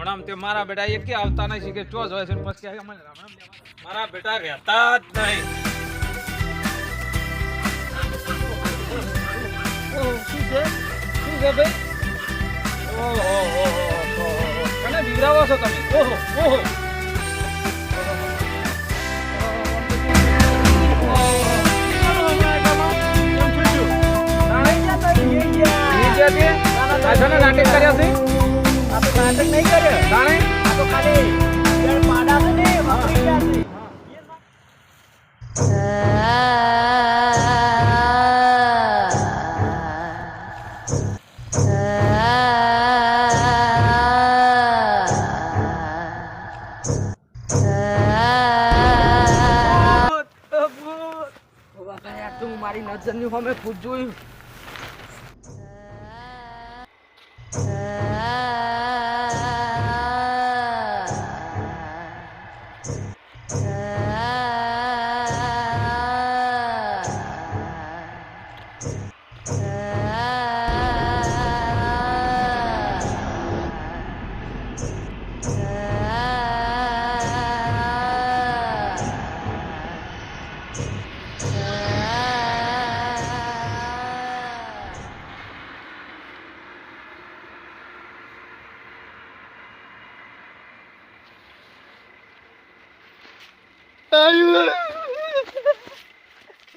રામ તે મારા બેટા એક કે આવતા નહીં કે ચો જોય છે પછી કે મને રામ મારા બેટા રહેતા જ નહીં. શું છે ભાઈ? ઓહો કને બીવરાવો છો તમે? ઓહો નાટક કર્યા છે? આ તો નાટક નહીં કર્યો જાણે આ તો ખાલી પાડા છે ને વાપરી ગયા છે. મારી નજરની સામે ભૂત જોયું.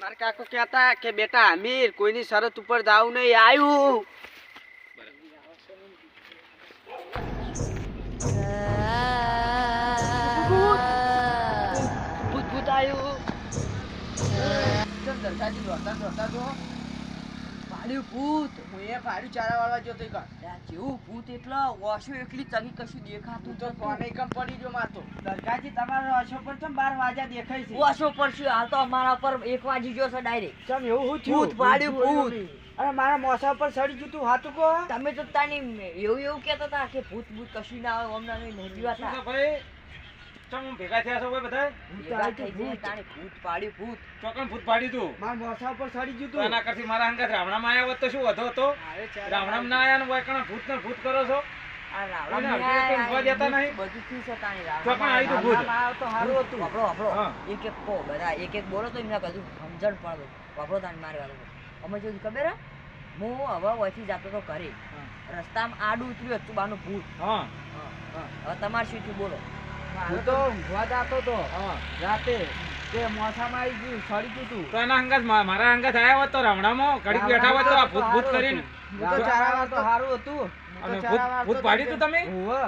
મારા કાકો કહેતા કે બેટા અમીર કોઈની શરત ઉપર જાવ નહીં આવ્યું. ભૂત આવ્યું. પાડ્યું ભૂત. હું એ પાડ્યું ચારા વાળવા જોતો જેવું ભૂત એટલે ઓશો એકલી તની કશું દેખાતું તો કોને કમ પડી ગયો મારતો. દરગાજી તમારો ઓશો પર ચમ 12 વાગ્યા દેખાય છે? ઓશો પર શું હાલ તો અમારા પર 1 વાગી ગયો છે ડાયરેક્ટ. ચમ એવું હું થયું? ભૂત પાડ્યું ભૂત. અરે મારા મોસા પર સડી ગયું તું હાતું કો. તમે તો તાની એવું કહેતા હતા કે ભૂત કશું ના આવે અમને નહીં જીવાતા ભાઈ. ચમ ભેગા થયા છો ભાઈ બધા? ભૂત પાડ્યું ભૂત. ચોકન ભૂત પાડ્યું તું? મારા મોસા પર સડી ગયું તું. એના કરતી મારા અંગત રાવણામાં આવ્યા હોત તો શું વધો હતો? રાવણામાં ના આયા ને હોય કણ ભૂત ને ભૂત કરો છો? આ રાવણામાં ઉભા દેતા નહીં બધું થી છે તાણી. રાવણામાં આવી તો ભૂત આવ તો હારું હતું. આપણો એક એક કો બધા એક એક બોલો તો એમને કદું સમજણ પડો. આપણો તાણી મારવા દો. અમે જો ખબર હે હું હવે ઓથી જાતો તો ઘરે રસ્તામાં આડું ઉતર્યું હતું બાનું ભૂત. હા હવે તમારે શું થયું બોલો? હું તો ઊંઘવા જાતો તો રાતે તે મોસામાં આવી ગયું સડી ગયું તું. તો એના અંગત મારા અંગત આવ્યા હોત તો રાવણામાં ઘડીક બેઠા હોત તો આ ભૂત ભૂત કરીને તો ચારાવા તો સારું હતું. અને ભૂત પાડી તું તમે? ઓહો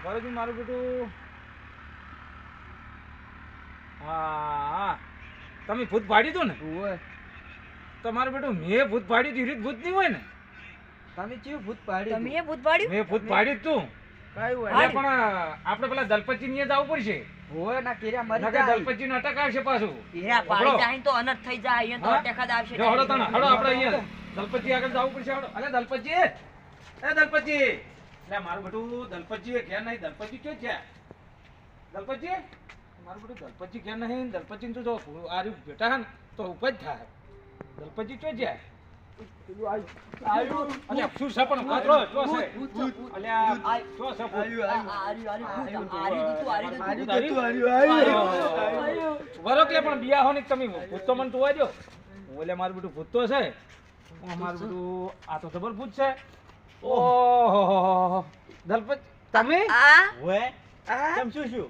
બરોબર મારું બેટું. હા તમે ભૂત પાડી તું ને? ઓહો તો મારું બેટું મેં ભૂત પાડી તું રીત ભૂત નહીં હોય ને? તમે કેવું ભૂત પાડ્યું? તમે ભૂત પાડ્યું? મેં ભૂત પાડી તું. પણ આપણે પેલા દલપતિ ની જવું પડશે. હોય ના કેરા મરી જાય. દલપતિ નો અટક આવશે પાછું. કેરા પાડી જાય તો અનર્થ થઈ જાય. અહીંયા તો અટક જ આવશે. હળો તને હળો આપણે અહીંયા દલપતિ આગળ જવું પડશે. હળો અલે દલપતિ એ દલપતિ લે મારું બેટું દલપતિ એ ઘેર નહીં. દલપતિ ક્યાં છે? દલપતિ મારું બેટું દલપતિ ઘેર નહીં. દલપતિ તો જો આર્યું બેટા ને તો ઉપજ થાય. દલપતિ ક્યાં છે? મારું બધું ભૂત તો છે. મારું બધું આ તો જબર ભૂત છે. ઓહો દલપત તમે એટલે શું શું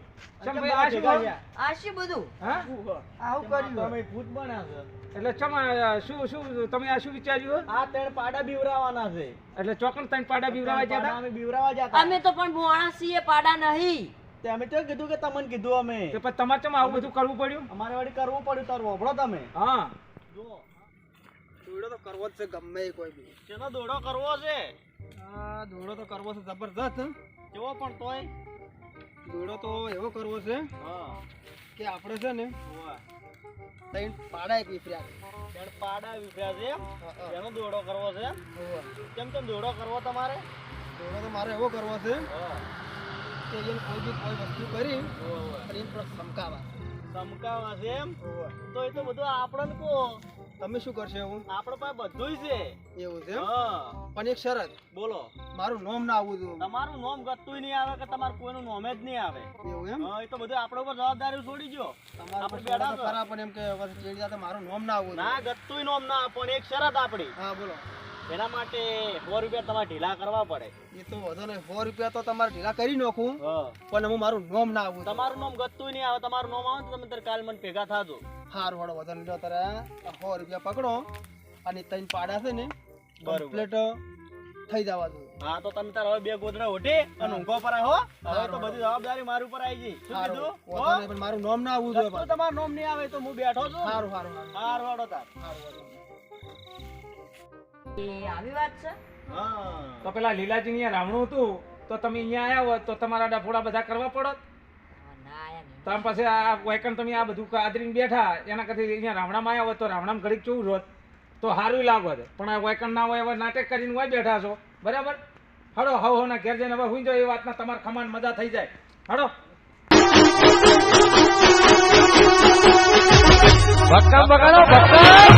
તમે આ શું વિચાર્યું? આ 3 પાડા બીવરાવાના છે. એટલે ચોકન 3 પાડા બીવરાવા જતા? અમે બીવરાવા જતા. અમે તો પણ બોણા છીએ પાડા નહીં. તે અમે તો કીધું કે તમને કીધું અમે. કે પણ તમારે ચમ આવું બધું કરવું પડ્યું? અમારે વાડી કરવું પડ્યું. તાર વભળો તમે. હા જો દોડો તો કરવો જ છે ગમે કોઈ બી. કેનો દોડો કરવો છે? આ દોડો તો કરવો છે જબરદસ્ત. કેવો પણ તોય દોડો તો એવો કરવો છે કે આપણે છે ને 3 પાડા વિફર્યા. 3 પાડા વિફર્યા છે એનો દોડો કરવો છે. કેમ કેમ દોડો કરવો તમારે? દોડો તો મારે એવો કરવો છે કે એને કોઈ વસ્તુ કરી અને એને સમકાવા છે એમ. તો એ તો બધું આપણને કહો તમે શું કરશો એવું? આપણો પાસે બધુંય છે. એવું છે એમ? હા પણ એક શરત, બોલો. મારું નામ ના આવવું જોઈએ. તમારું નામ ગતુંય નહીં આવે કે તમારું કોઈનું નામ જ નહીં આવે. એવું એમ? હા, એ તો બધું આપણા ઉપર જવાબદારી છોડી દો. તમારા આપણે પર બેઠા શરત છો. ખરા, પણ એમ કે વળી ચેડી જાતે મારું નામ ના આવવું ના જોઈએ. ગતુંય નામ ના પણ એક શરત આપણી. હા બોલો. એના માટે 100 રૂપિયા તમારે ઢીલા કરવા પડે. એ તો વધુ નહીં, 100 રૂપિયા તો તમારે ઢીલા કરી નાખું, હા. પણ હું મારું નામ ના આવવું જોઈએ. તમારું નામ ગતુંય નહીં આવે. તમારું નામ આવે તો તમે તારે કાલ મને ભેગા થાજો. હારું વાળો વધુ નહીં, તારે 100 રૂપિયા પકડો અને 3 પાડા છે ને બરોબર. કમ્પ્લીટ થઈ જવા દો. હા તો તમે તાર હવે 2 ગોદડા ઓઢી અને ઊંઘો પર હો. હવે તો બધી જવાબદારી મારી ઉપર આવી ગઈ. શું હારું, કીધું? વધુ નહીં, પણ મારું નામ ના આવવું જોઈએ ગતું પાછું. તમારું નામ નહીં આવે તો હું બેઠો છું. હારું હારું હારું. હાર વાળો તાર. હારું, વાંધો નહીં. એ આવી વાત છે. હા. તો પેલા લીલાજી અહીંયા રાવણું હતું તો તમે અહીંયા આયા હોત તો તમારા ડફોડા બધા કરવા પડત. ના આયા નહીં. તમે પછી આ વાયકણ તમે આ બધું આદરીને બેઠા એના કરતી અહીંયા રાવણામાં આવ્યા હોત તો રાવણામાં ઘડીક કેવું રોત તો સારું લાગત. પણ આ વાયકણ ના હોય હવે નાટક કરીને હોય બેઠા છો બરાબર. હડો હવ ના ઘેર જઈને હવે હુઈ જાઓ. એ વાતના તમારે ખમાન મજા થઈ જાય. હડો ભક્કમ બગાડો ભક્કમ.